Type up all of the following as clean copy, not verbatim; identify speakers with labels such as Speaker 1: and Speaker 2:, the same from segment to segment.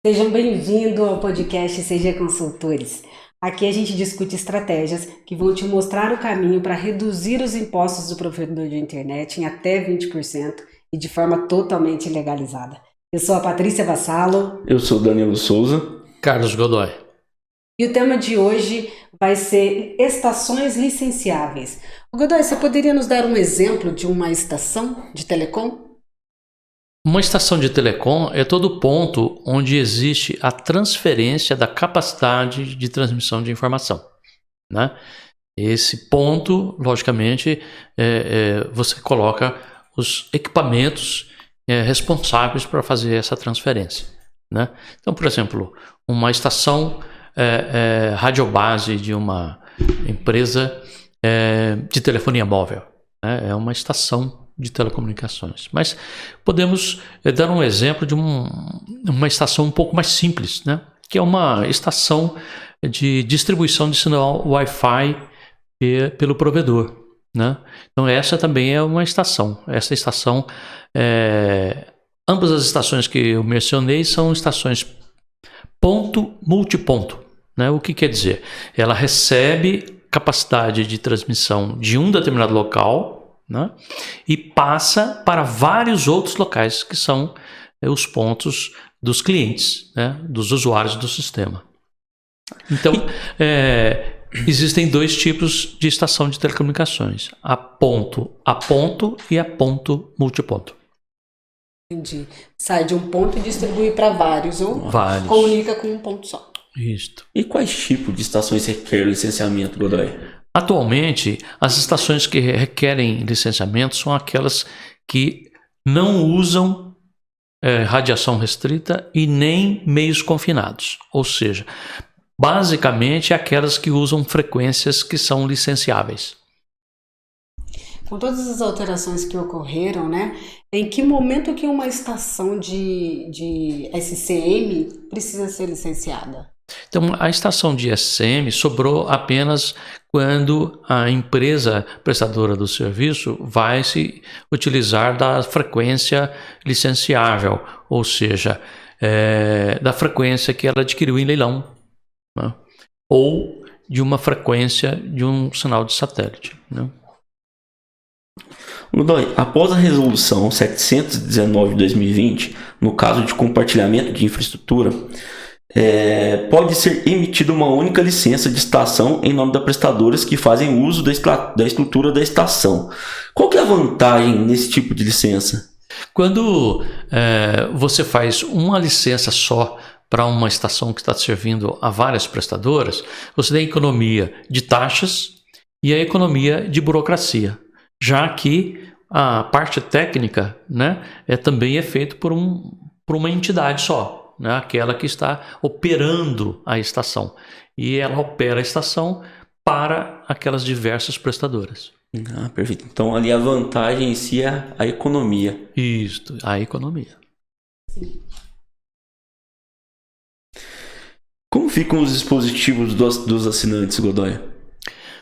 Speaker 1: Sejam bem-vindos ao podcast CG Consultores. Aqui a gente discute estratégias que vão te mostrar o caminho para reduzir os impostos do provedor de internet em até 20% e de forma totalmente legalizada. Eu sou a Patrícia Vassalo.
Speaker 2: Eu sou Danilo Souza.
Speaker 3: Carlos Godoy.
Speaker 1: E o tema de hoje vai ser estações licenciáveis. Godoy, você poderia nos dar um exemplo de uma estação de telecom?
Speaker 3: Uma estação de telecom é todo ponto onde existe a transferência da capacidade de transmissão de informação, né? Esse ponto, logicamente, você coloca os equipamentos responsáveis para fazer essa transferência, né? Então, por exemplo, uma estação radiobase de uma empresa de telefonia móvel, né? É uma estação de telecomunicações. Mas podemos dar um exemplo de uma estação um pouco mais simples, né? Que é uma estação de distribuição de sinal Wi-Fi pelo provedor, né? Então essa também é uma estação. Essa estação, ambas as estações que eu mencionei são estações ponto multiponto, né? O que quer dizer? Ela recebe capacidade de transmissão de um determinado local, né? E passa para vários outros locais que são os pontos dos clientes, né? Dos usuários do sistema. Então, existem dois tipos de estação de telecomunicações: a ponto e a ponto multiponto.
Speaker 1: Entendi. Sai de um ponto e distribui para vários, ou
Speaker 3: vários.
Speaker 1: Comunica com um ponto só.
Speaker 3: Isto.
Speaker 2: E quais tipos de estações requerem licenciamento, Godoy?
Speaker 3: Atualmente, as estações que requerem licenciamento são aquelas que não usam radiação restrita e nem meios confinados. Ou seja, basicamente aquelas que usam frequências que são licenciáveis.
Speaker 1: Com todas as alterações que ocorreram, né? Em que momento que uma estação de SCM precisa ser licenciada?
Speaker 3: Então, a estação de SCM sobrou apenas quando a empresa prestadora do serviço vai se utilizar da frequência licenciável, ou seja, da frequência que ela adquiriu em leilão, né? Ou de uma frequência de um sinal de satélite, né?
Speaker 2: Godoy, após a resolução 719 de 2020, no caso de compartilhamento de infraestrutura, pode ser emitida uma única licença de estação em nome das prestadoras que fazem uso da estrutura da estação. Qual que é a vantagem nesse tipo de licença?
Speaker 3: Quando você faz uma licença só para uma estação que está servindo a várias prestadoras, você tem a economia de taxas e a economia de burocracia, já que a parte técnica, né, também é feita por uma entidade só, né, aquela que está operando a estação. E ela opera a estação para aquelas diversas prestadoras.
Speaker 2: Ah, perfeito. Então ali a vantagem em si é a economia.
Speaker 3: Isso, a economia.
Speaker 2: Como ficam os dispositivos dos assinantes, Godoy?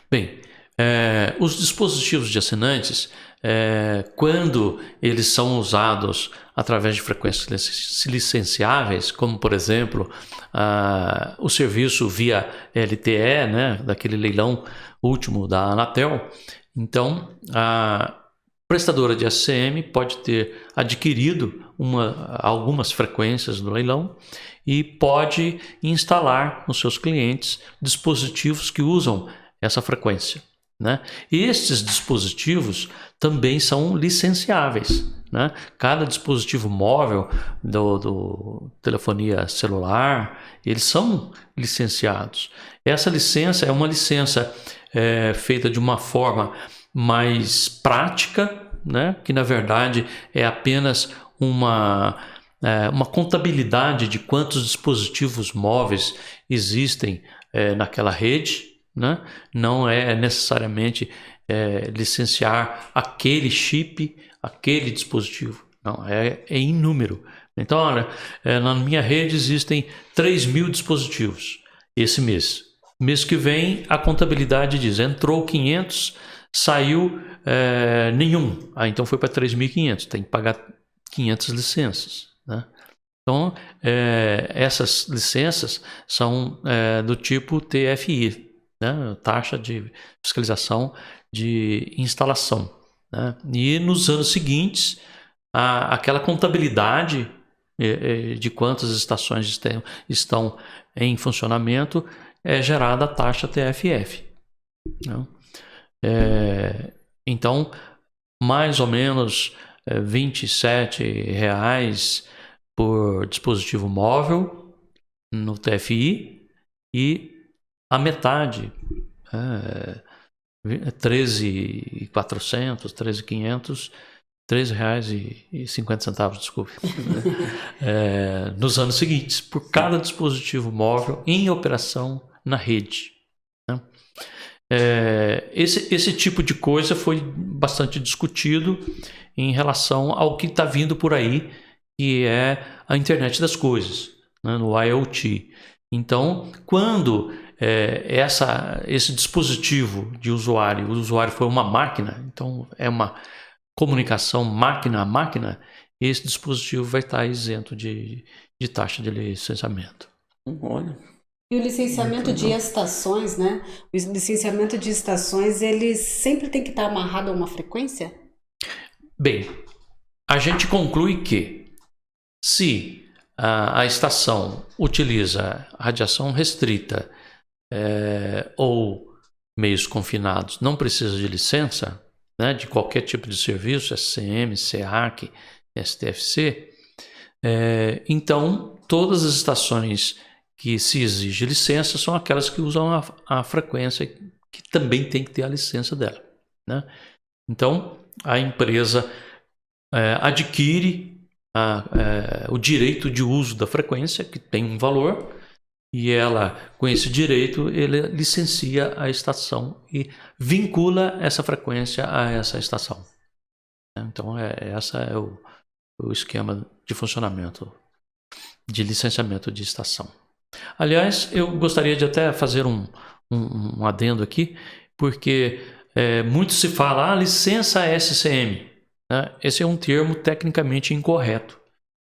Speaker 3: Bem, os dispositivos de assinantes, quando eles são usados através de frequências licenciáveis, como por exemplo o serviço via LTE, né, daquele leilão último da Anatel, então a prestadora de SCM pode ter adquirido algumas frequências do leilão e pode instalar nos seus clientes dispositivos que usam essa frequência, né? E estes dispositivos também são licenciáveis, né? Cada dispositivo móvel do telefonia celular, eles são licenciados. Essa licença é uma licença feita de uma forma mais prática, né? Que na verdade é apenas uma contabilidade de quantos dispositivos móveis existem naquela rede, né? Não é necessariamente licenciar aquele chip, aquele dispositivo. Não, é em número. Então, olha, na minha rede existem 3.000 dispositivos esse mês. Mês que vem, a contabilidade diz, entrou 500, saiu nenhum. Então foi para 3.500, tem que pagar 500 licenças, né? Então, essas licenças são do tipo TFI, né? Taxa de fiscalização de instalação, né? E nos anos seguintes, aquela contabilidade de quantas estações estão em funcionamento é gerada a taxa TFF, né? Então, mais ou menos R$ 27 por dispositivo móvel no TFI, e a metade, R$ 13.400, R$ 13.500, R$ 13,50, desculpe, nos anos seguintes, por cada dispositivo móvel em operação na rede, né? Esse tipo de coisa foi bastante discutido em relação ao que está vindo por aí, que é a internet das coisas, né, no IoT. Então, quando esse dispositivo de usuário, o usuário foi uma máquina, então é uma comunicação máquina a máquina, esse dispositivo vai estar isento de taxa de licenciamento.
Speaker 2: Olha.
Speaker 1: E o licenciamento de estações, né? O licenciamento de estações, ele sempre tem que estar amarrado a uma frequência?
Speaker 3: Bem, a gente conclui que se a estação utiliza radiação restrita ou meios confinados, não precisa de licença, né, de qualquer tipo de serviço, SCM, SEAC, STFC, então todas as estações que se exige licença são aquelas que usam a frequência que também tem que ter a licença dela, né? Então, a empresa adquire o direito de uso da frequência, que tem um valor, e ela, com esse direito, ele licencia a estação e vincula essa frequência a essa estação. Então, esse é o esquema de funcionamento de licenciamento de estação. Aliás, eu gostaria de até fazer um adendo aqui, porque muito se fala licença SCM, né? Esse é um termo tecnicamente incorreto,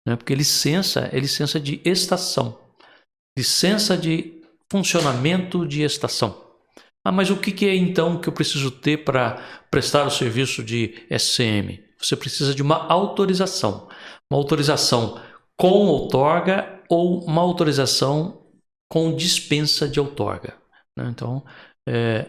Speaker 3: né? Porque licença é licença de estação, licença de funcionamento de estação. Mas o que é então que eu preciso ter para prestar o serviço de SCM? Você precisa de uma autorização com outorga ou uma autorização com dispensa de outorga, né? Então,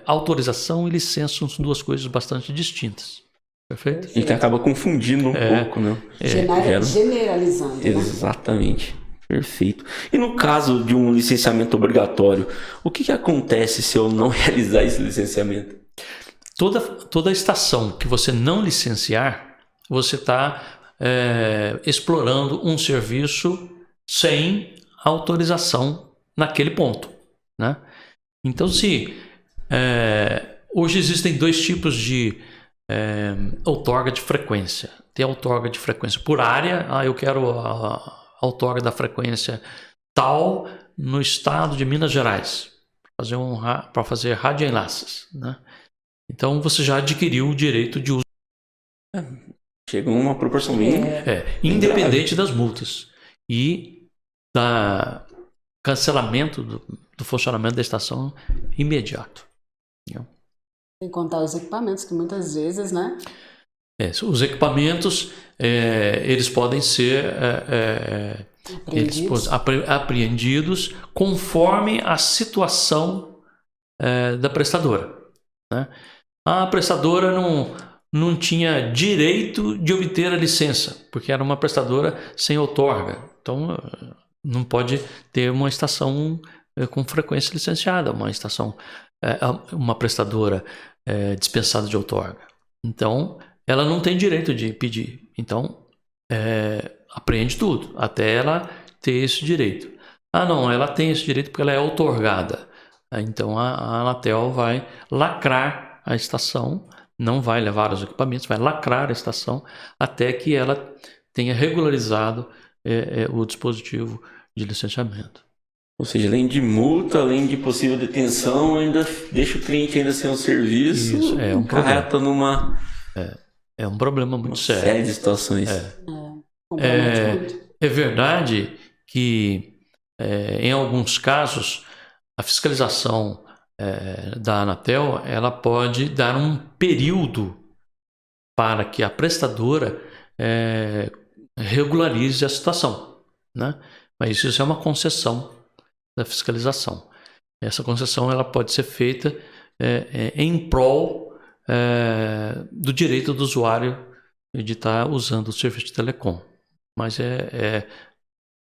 Speaker 3: autorização e licença são duas coisas bastante distintas. Perfeito?
Speaker 2: E que acaba confundindo um pouco, né?
Speaker 1: Generalizando, né?
Speaker 2: Exatamente. Perfeito. E no caso de um licenciamento obrigatório, o que acontece se eu não realizar esse licenciamento?
Speaker 3: Toda estação que você não licenciar, você está explorando um serviço sem autorização naquele ponto, né? Então, se hoje existem dois tipos de outorga de frequência. Tem a outorga de frequência por área. Eu quero a outorga da frequência tal no estado de Minas Gerais para fazer radioenlaces, né? Então, você já adquiriu o direito de uso.
Speaker 2: Chega uma proporção bem
Speaker 3: independente das multas e da cancelamento do funcionamento da estação imediato.
Speaker 1: Sem contar os equipamentos, que muitas vezes, né?
Speaker 3: Os equipamentos, eles podem ser apreendidos conforme a situação da prestadora, né? A prestadora não tinha direito de obter a licença, porque era uma prestadora sem outorga. Então, não pode ter uma estação com frequência licenciada, uma prestadora dispensada de outorga. Então, ela não tem direito de pedir. Então, apreende tudo, até ela ter esse direito. Não, ela tem esse direito porque ela é outorgada. Então, a Anatel vai lacrar a estação, não vai levar os equipamentos, vai lacrar a estação até que ela tenha regularizado o dispositivo de licenciamento.
Speaker 2: Ou seja, além de multa, além de possível detenção, ainda deixa o cliente ainda sem um serviço.
Speaker 3: Isso, é um
Speaker 2: carreta numa...
Speaker 3: É um problema muito sério.
Speaker 2: Série de situações.
Speaker 3: É verdade que, em alguns casos, a fiscalização da Anatel ela pode dar um período para que a prestadora regularize a situação, né? Mas isso é uma concessão da fiscalização. Essa concessão ela pode ser feita em prol do direito do usuário de estar usando o serviço de telecom. Mas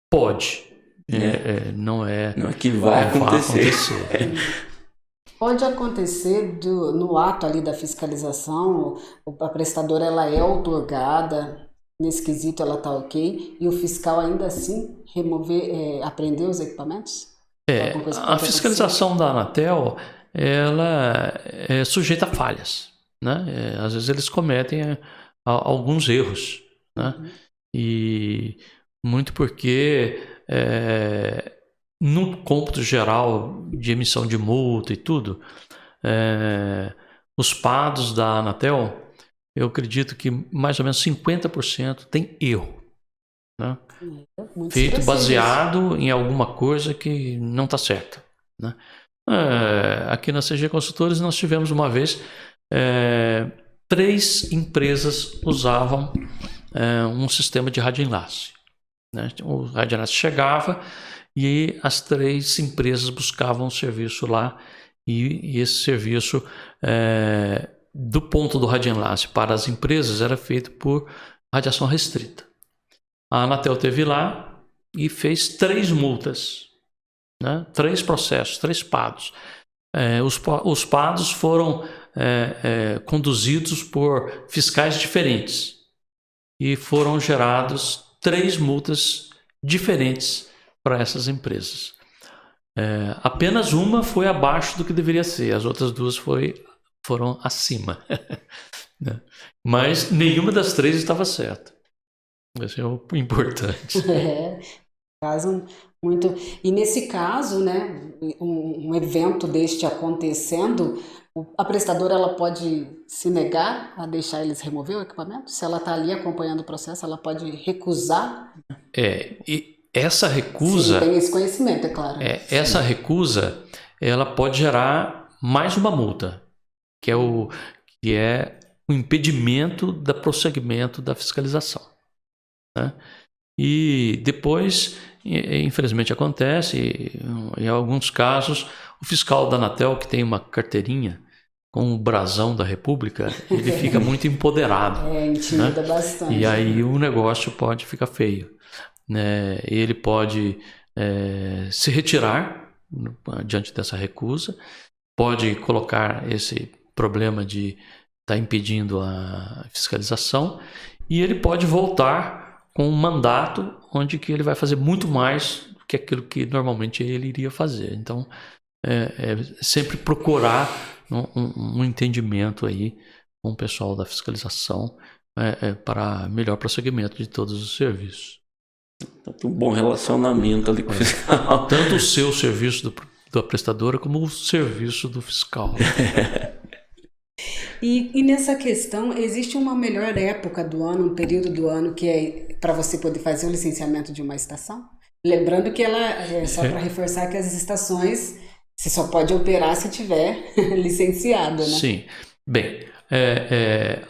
Speaker 3: pode, não é
Speaker 2: que vai acontecer.
Speaker 1: Pode acontecer no ato ali da fiscalização, a prestadora ela é outorgada, nesse quesito ela está ok, e o fiscal ainda assim apreender os equipamentos?
Speaker 3: A fiscalização da Anatel ela é sujeita a falhas, né? Às vezes eles cometem alguns erros, né? E muito porque no cômputo geral de emissão de multa e tudo, os PADs da Anatel, eu acredito que mais ou menos 50% tem erro, né? Feito baseado em alguma coisa que não está certa, né? Aqui na CG Consultores nós tivemos uma vez 3 empresas usavam um sistema de radioenlace, né? O radioenlace chegava e as 3 empresas buscavam um serviço lá e esse serviço do ponto do radioenlace para as empresas era feito por radiação restrita. A Anatel teve lá e fez 3 multas, né? 3 processos, 3 PADs. Os PADs foram conduzidos por fiscais diferentes e foram gerados 3 multas diferentes para essas empresas. Apenas uma foi abaixo do que deveria ser, as outras 2 foram acima. Né? Mas nenhuma das 3 estava certa. Isso é o importante.
Speaker 1: Caso muito. E nesse caso, né, um evento deste acontecendo, a prestadora ela pode se negar a deixar eles remover o equipamento? Se ela está ali acompanhando o processo, ela pode recusar?
Speaker 3: E essa recusa...
Speaker 1: Sim, tem esse conhecimento, é claro.
Speaker 3: Essa recusa, ela pode gerar mais uma multa, que é o impedimento do prosseguimento da fiscalização, né? E depois, infelizmente acontece, em alguns casos, o fiscal da Anatel, que tem uma carteirinha com o brasão da República, ele fica muito empoderado.
Speaker 1: Intimida, né? Bastante.
Speaker 3: E aí o negócio pode ficar feio, né? Ele pode se retirar diante dessa recusa, pode colocar esse problema de estar impedindo a fiscalização e ele pode voltar com um mandato onde que ele vai fazer muito mais do que aquilo que normalmente ele iria fazer. Então, sempre procurar um entendimento aí com o pessoal da fiscalização para melhor prosseguimento de todos os serviços.
Speaker 2: Um bom relacionamento ali com o fiscal.
Speaker 3: Tanto o seu serviço da prestadora como o serviço do fiscal.
Speaker 1: E nessa questão, existe uma melhor época do ano, um período do ano que é para você poder fazer o licenciamento de uma estação? Lembrando que ela só para reforçar que as estações você só pode operar se tiver licenciado, né?
Speaker 3: Sim. Bem,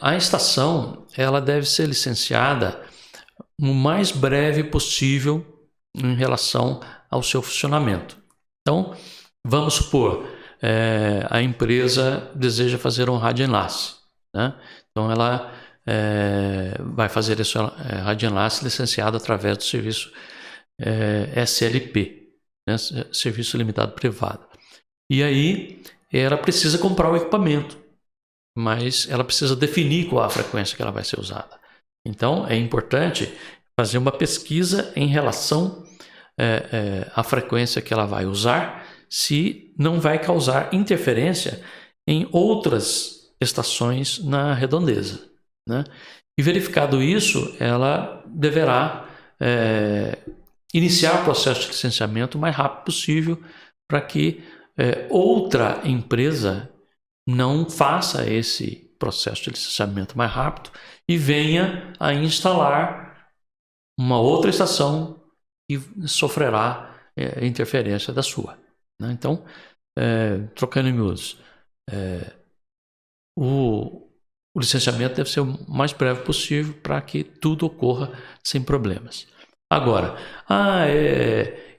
Speaker 3: a estação ela deve ser licenciada o mais breve possível em relação ao seu funcionamento. Então, vamos supor, a empresa deseja fazer um radioenlace, né? Então ela vai fazer esse radioenlace licenciado através do serviço SLP, né? Serviço Limitado Privado. E aí ela precisa comprar o equipamento, mas ela precisa definir qual a frequência que ela vai ser usada. Então é importante fazer uma pesquisa em relação à frequência que ela vai usar, se não vai causar interferência em outras estações na redondeza, né? E verificado isso, ela deverá iniciar o processo de licenciamento o mais rápido possível para que outra empresa não faça esse processo de licenciamento mais rápido e venha a instalar uma outra estação que sofrerá interferência da sua, né? Então, trocando em miúdos, o licenciamento deve ser o mais breve possível para que tudo ocorra sem problemas. Agora,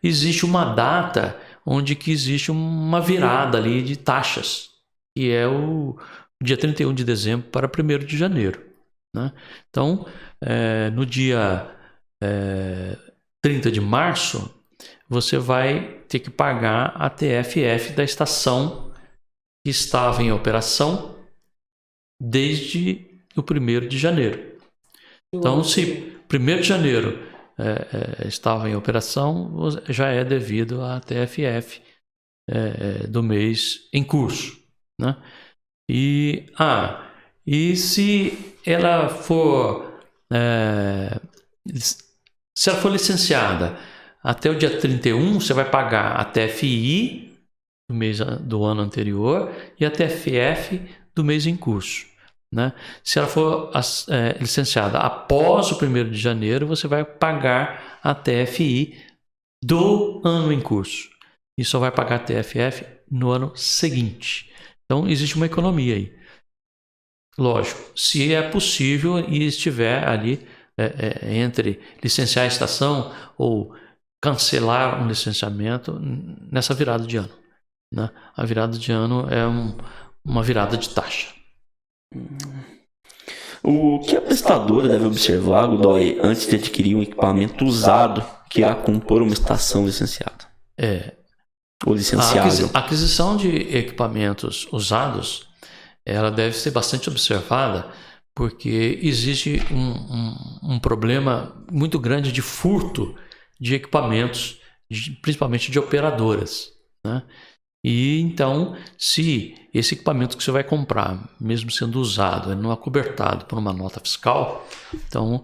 Speaker 3: existe uma data onde que existe uma virada ali de taxas, que é o dia 31 de dezembro para 1º de janeiro, né? Então, no dia 30 de março, você vai ter que pagar a TFF da estação que estava em operação desde o 1º de janeiro. Então, se 1º de janeiro estava em operação, já é devido à TFF do mês em curso, né? E se ela for licenciada até o dia 31, você vai pagar a TFI do mês do ano anterior e a TFF do mês em curso, né? Se ela for licenciada após o 1º de janeiro, você vai pagar a TFI do ano em curso e só vai pagar a TFF no ano seguinte. Então, existe uma economia aí. Lógico, se é possível e estiver ali entre licenciar a estação ou cancelar um licenciamento nessa virada de ano, né? A virada de ano é uma virada de taxa.
Speaker 2: O que a prestadora deve observar, Godoy, antes de adquirir um equipamento usado que irá compor uma estação licenciada? Ou licenciável?
Speaker 3: A aquisição de equipamentos usados, ela deve ser bastante observada, porque existe um problema muito grande de furto de equipamentos, principalmente de operadoras, né? E então, se esse equipamento que você vai comprar, mesmo sendo usado, não é acobertado por uma nota fiscal, então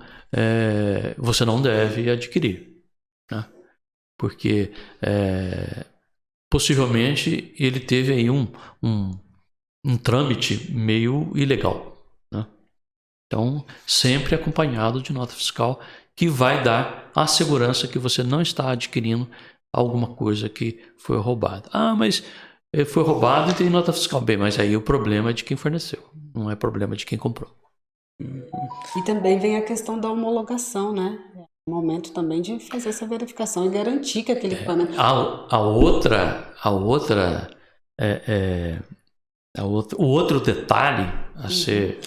Speaker 3: você não deve adquirir, né? Porque possivelmente ele teve aí um trâmite meio ilegal, né? Então, sempre acompanhado de nota fiscal que vai dar a segurança que você não está adquirindo alguma coisa que foi roubada. Mas foi roubado e tem nota fiscal. Bem, mas aí o problema é de quem forneceu, não é problema de quem comprou.
Speaker 1: E também vem a questão da homologação, né? O momento também de fazer essa verificação e garantir que aquele equipamento...
Speaker 3: O outro detalhe a ser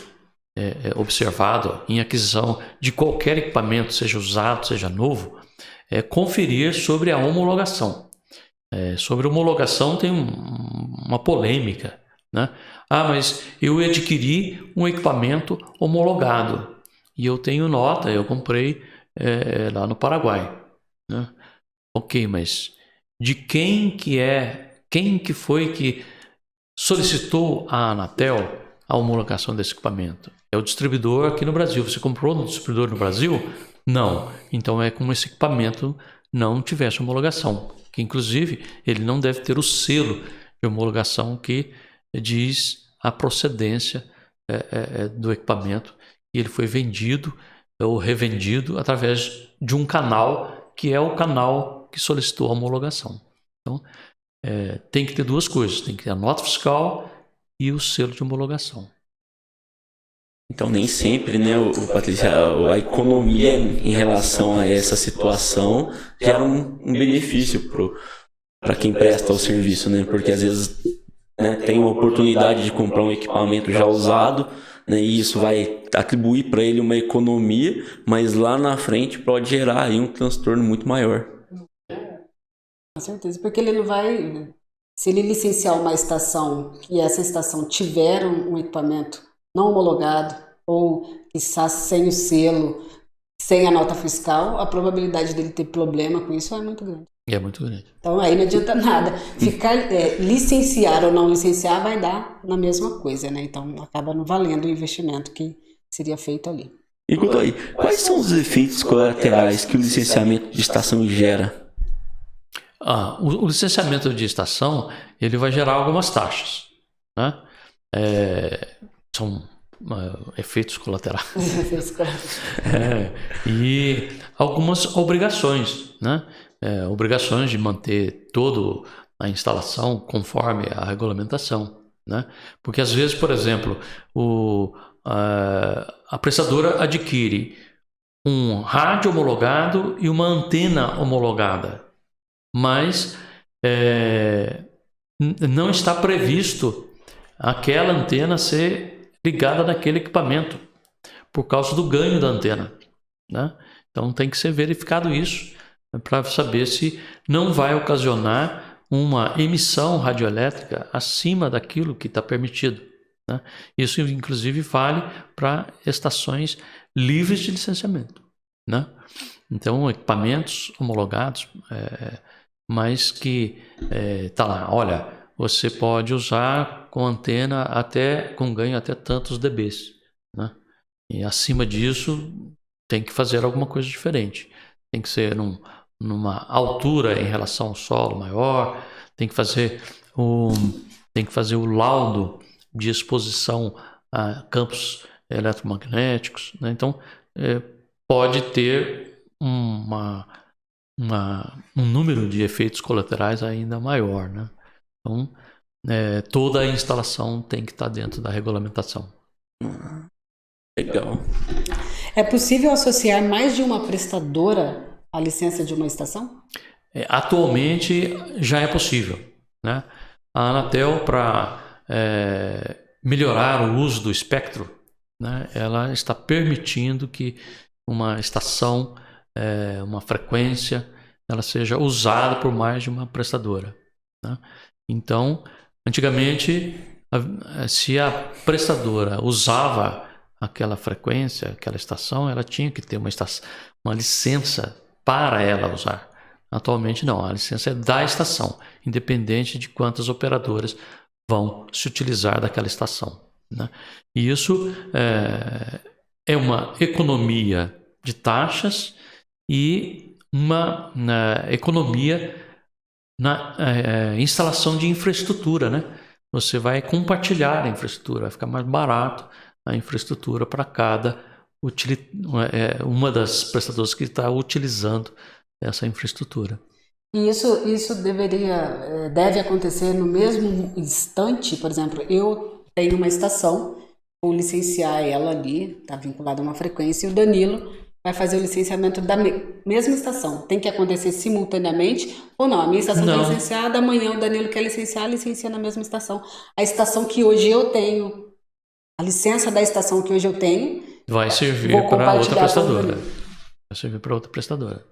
Speaker 3: observado em aquisição de qualquer equipamento, seja usado, seja novo, é conferir sobre a homologação. Sobre homologação tem uma polêmica, né? Mas eu adquiri um equipamento homologado e eu tenho nota, eu comprei lá no Paraguai, né? Ok, mas de quem que foi que solicitou à Anatel a homologação desse equipamento? É o distribuidor aqui no Brasil. Você comprou no distribuidor no Brasil? Não. Então é como esse equipamento não tivesse homologação, que inclusive ele não deve ter o selo de homologação que diz a procedência do equipamento, e ele foi vendido ou revendido através de um canal que é o canal que solicitou a homologação. Então tem que ter duas coisas, tem que ter a nota fiscal e o selo de homologação.
Speaker 2: Então nem sempre, né, Patrícia, a economia em relação a essa situação gera um benefício para quem presta o serviço, né? Porque às vezes, né, tem uma oportunidade de comprar um equipamento já usado, né, e isso vai atribuir para ele uma economia, mas lá na frente pode gerar aí um transtorno muito maior.
Speaker 1: Com certeza, porque ele não vai... Se ele licenciar uma estação e essa estação tiver um equipamento não homologado ou está sem o selo, sem a nota fiscal, a probabilidade dele ter problema com isso é muito grande.
Speaker 3: É muito grande.
Speaker 1: Então aí não adianta nada. Ficar licenciar ou não licenciar vai dar na mesma coisa, né? Então acaba não valendo o investimento que seria feito ali.
Speaker 2: E Godoy, quais são os efeitos colaterais que o licenciamento de estação gera?
Speaker 3: O licenciamento de estação ele vai gerar algumas taxas, né? São efeitos colaterais. E algumas obrigações, né? Obrigações de manter toda a instalação conforme a regulamentação, né? Porque às vezes, por exemplo, a prestadora adquire um rádio homologado e uma antena homologada, mas não está previsto aquela antena ser ligada naquele equipamento por causa do ganho da antena, né? Então tem que ser verificado isso para saber se não vai ocasionar uma emissão radioelétrica acima daquilo que está permitido, né? Isso inclusive vale para estações livres de licenciamento, né? Então equipamentos homologados, mas que está lá, olha, você pode usar com antena com ganho até tantos dBs, né? E acima disso tem que fazer alguma coisa diferente. Tem que ser numa altura em relação ao solo maior, tem que fazer o laudo de exposição a campos eletromagnéticos, né? Então pode ter um número de efeitos colaterais ainda maior, né? Então, toda a instalação tem que estar dentro da regulamentação.
Speaker 2: Legal.
Speaker 1: É possível associar mais de uma prestadora à licença de uma estação?
Speaker 3: Atualmente já é possível, né? A Anatel, para melhorar o uso do espectro, né, ela está permitindo que uma estação, uma frequência, ela seja usada por mais de uma prestadora, né? Então, antigamente, se a prestadora usava aquela frequência, aquela estação, ela tinha que ter uma licença para ela usar. Atualmente não, a licença é da estação, independente de quantas operadoras vão se utilizar daquela estação, né? E isso é uma economia de taxas e uma economia na instalação de infraestrutura, né? Você vai compartilhar a infraestrutura, vai ficar mais barato a infraestrutura para cada uma das prestadoras que está utilizando essa infraestrutura.
Speaker 1: E isso deve acontecer no mesmo instante. Por exemplo, eu tenho uma estação, vou licenciar ela ali, está vinculada a uma frequência, e o Danilo vai fazer o licenciamento da mesma estação. Tem que acontecer simultaneamente ou não? A minha estação está licenciada, amanhã o Danilo quer licencia na mesma estação. A estação que hoje eu tenho, a licença da estação que hoje eu tenho,
Speaker 3: vai servir para outra prestadora. Vai servir para outra prestadora.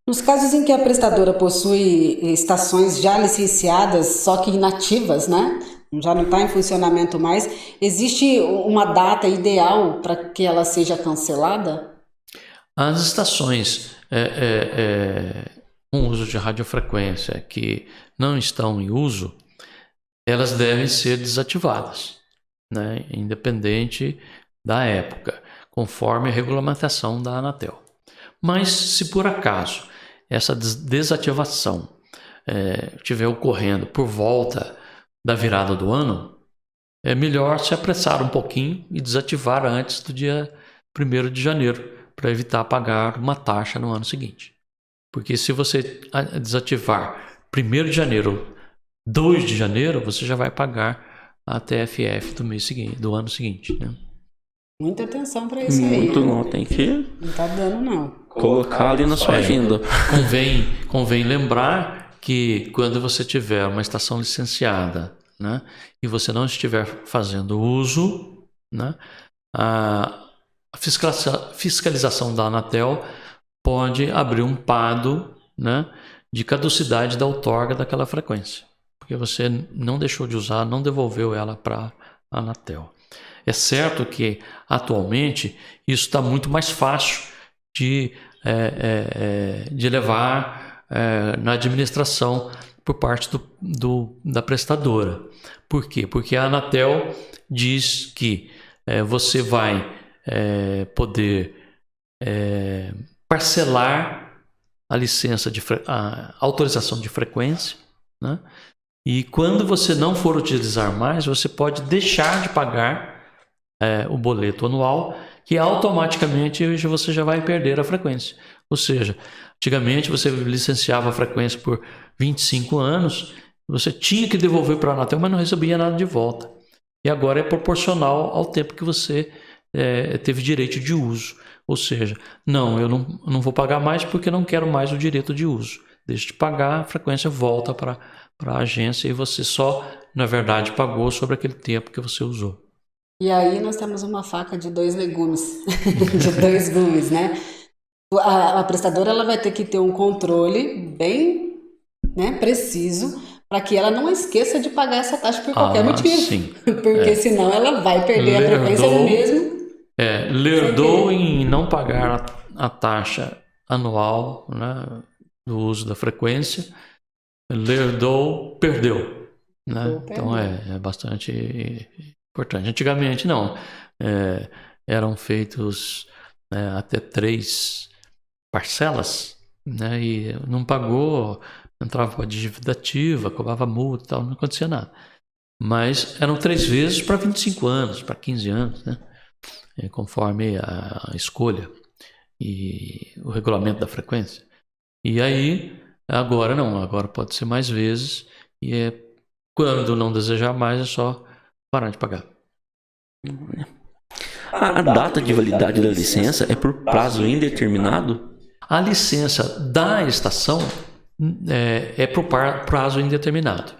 Speaker 1: Nos casos em que a prestadora possui estações já licenciadas, só que inativas, né? Já não está em funcionamento mais, existe uma data ideal para que ela seja cancelada?
Speaker 3: As estações com uso de radiofrequência que não estão em uso, elas devem ser desativadas, né? Independente da época, conforme a regulamentação da Anatel. Mas se por acaso essa desativação estiver ocorrendo por volta da virada do ano, é melhor se apressar um pouquinho e desativar antes do dia 1º de janeiro, para evitar pagar uma taxa no ano seguinte. Porque se você desativar 1º de janeiro, 2 de janeiro, você já vai pagar a TFF do ano seguinte, né?
Speaker 1: Muita atenção para isso aí.
Speaker 2: Muito não, tem que...
Speaker 1: Não tá dando, não.
Speaker 2: Colocar ali na sua agenda.
Speaker 3: Convém lembrar que quando você tiver uma estação licenciada, né, e você não estiver fazendo uso, né, a fiscalização da Anatel pode abrir um PADO, né, de caducidade da outorga daquela frequência, porque você não deixou de usar, não devolveu ela para a Anatel. É certo que atualmente isso está muito mais fácil de levar na administração por parte da prestadora. Por quê? Porque a Anatel diz que você vai poder parcelar a licença a autorização de frequência, né? E quando você não for utilizar mais, você pode deixar de pagar o boleto anual, que automaticamente você já vai perder a frequência. Ou seja, antigamente você licenciava a frequência por 25 anos, você tinha que devolver para a Anatel, mas não recebia nada de volta. E agora é proporcional ao tempo que você teve direito de uso. Ou seja, eu não vou pagar mais porque não quero mais o direito de uso. Deixa de pagar, a frequência volta para a agência e você só, na verdade, pagou sobre aquele tempo que você usou.
Speaker 1: E aí nós temos uma faca de 2 legumes, de 2 gumes, né? A prestadora ela vai ter que ter um controle bem, né, preciso, para que ela não esqueça de pagar essa taxa por qualquer motivo.
Speaker 3: Sim.
Speaker 1: Porque senão ela vai perder a frequência mesmo.
Speaker 3: Lerdou em não pagar a taxa anual, né, do uso da frequência. Lerdou, perdeu. Né? Então é bastante importante. Antigamente não. Eram feitos até 3 parcelas, né? E não pagou, entrava para a dívida ativa, cobrava multa e tal, não acontecia nada. Mas eram 3 vezes para 25 anos, para 15 anos, né? Conforme a escolha e o regulamento da frequência. E aí, agora não, agora pode ser mais vezes e quando não desejar mais é só parar de pagar.
Speaker 2: A data de validade da licença é por prazo indeterminado?
Speaker 3: A licença da estação é por prazo indeterminado.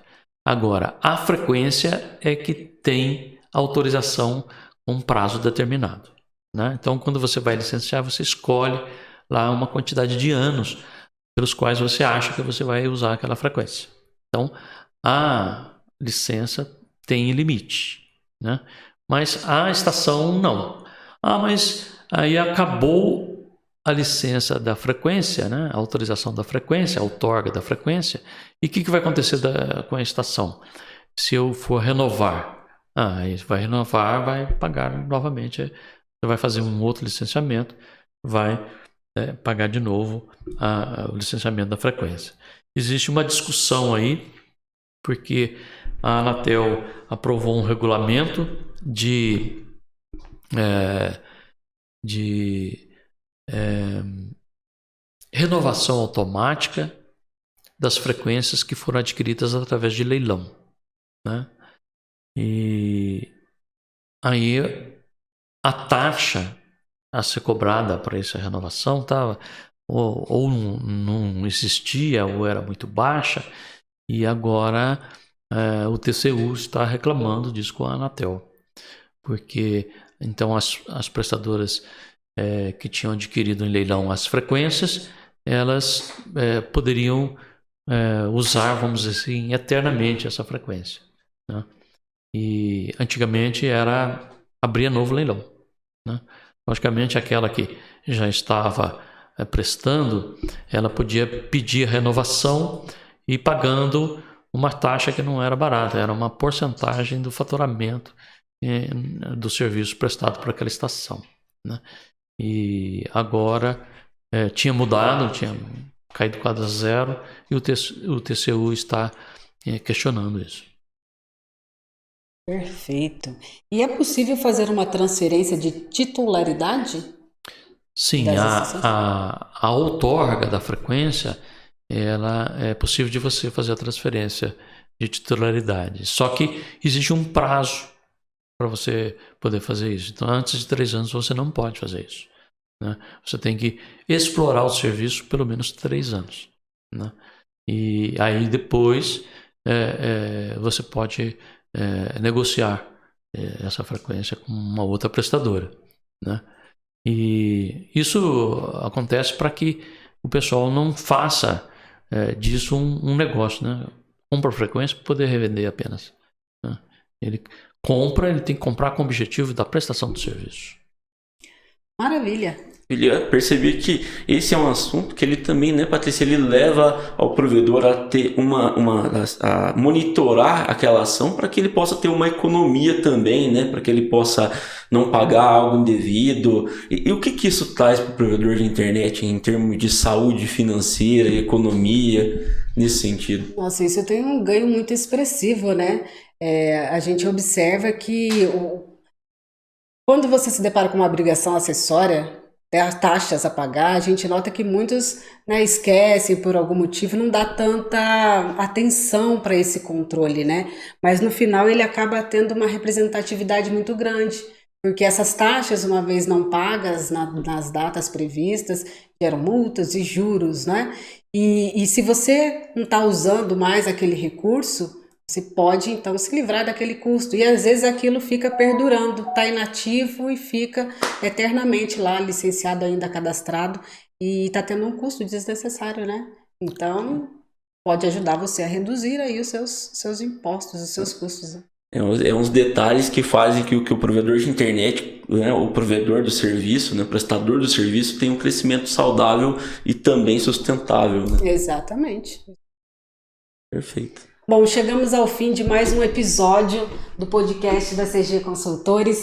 Speaker 3: Agora, a frequência é que tem autorização com prazo determinado. Né? Então, quando você vai licenciar, você escolhe lá uma quantidade de anos pelos quais você acha que você vai usar aquela frequência. Então, a licença tem limite, né? Mas a estação não. Mas aí acabou a licença da frequência, né? A autorização da frequência, a outorga da frequência. E o que vai acontecer com a estação? Se eu for renovar, aí vai renovar, vai pagar novamente. Você vai fazer um outro licenciamento, vai pagar de novo o licenciamento da frequência. Existe uma discussão aí, porque a Anatel aprovou um regulamento de renovação automática das frequências que foram adquiridas através de leilão, né? E aí a taxa a ser cobrada para essa renovação ou não existia ou era muito baixa, e agora o TCU está reclamando disso com a Anatel, porque então as prestadoras que tinham adquirido em leilão as frequências, elas poderiam usar, vamos dizer assim, eternamente essa frequência, né? E antigamente abria novo leilão, né? Logicamente, aquela que já estava prestando, ela podia pedir renovação e pagando uma taxa que não era barata, era uma porcentagem do faturamento do serviço prestado por aquela estação, né? E agora tinha mudado, tinha caído quase a zero, e o TCU está questionando isso.
Speaker 1: Perfeito. E é possível fazer uma transferência de titularidade?
Speaker 3: Sim, a outorga da frequência, ela é possível de você fazer a transferência de titularidade. Só que existe um prazo para você poder fazer isso. Então, antes de 3 anos, você não pode fazer isso, né? Você tem que explorar o serviço pelo menos 3 anos, né? E aí depois você pode negociar essa frequência com uma outra prestadora, né? E isso acontece para que o pessoal não faça disso um negócio, né? Compra frequência para poder revender apenas, né? Ele tem que comprar com o objetivo da prestação do serviço.
Speaker 1: Maravilha.
Speaker 2: Eu percebi que esse é um assunto que ele também, né, Patrícia, ele leva ao provedor a ter a monitorar aquela ação para que ele possa ter uma economia também, né, para que ele possa não pagar algo indevido. E o que isso traz para o provedor de internet em termos de saúde financeira e economia nesse sentido?
Speaker 1: Nossa, isso tem um ganho muito expressivo, né? A gente observa que Quando você se depara com uma obrigação acessória, taxas a pagar, a gente nota que muitos, né, esquecem por algum motivo, não dá tanta atenção para esse controle, né? Mas no final ele acaba tendo uma representatividade muito grande, porque essas taxas, uma vez não pagas nas datas previstas, geram multas e juros, né? E se você não está usando mais aquele recurso, você pode, então, se livrar daquele custo. E, às vezes, aquilo fica perdurando, está inativo e fica eternamente lá, licenciado ainda, cadastrado, e está tendo um custo desnecessário, né? Então, pode ajudar você a reduzir aí os seus impostos, os seus custos. Né?
Speaker 2: É uns detalhes que fazem que o provedor de internet, né, o provedor do serviço, né, o prestador do serviço, tenha um crescimento saudável e também sustentável. Né?
Speaker 1: Exatamente.
Speaker 2: Perfeito.
Speaker 1: Bom, chegamos ao fim de mais um episódio do podcast da CG Consultores.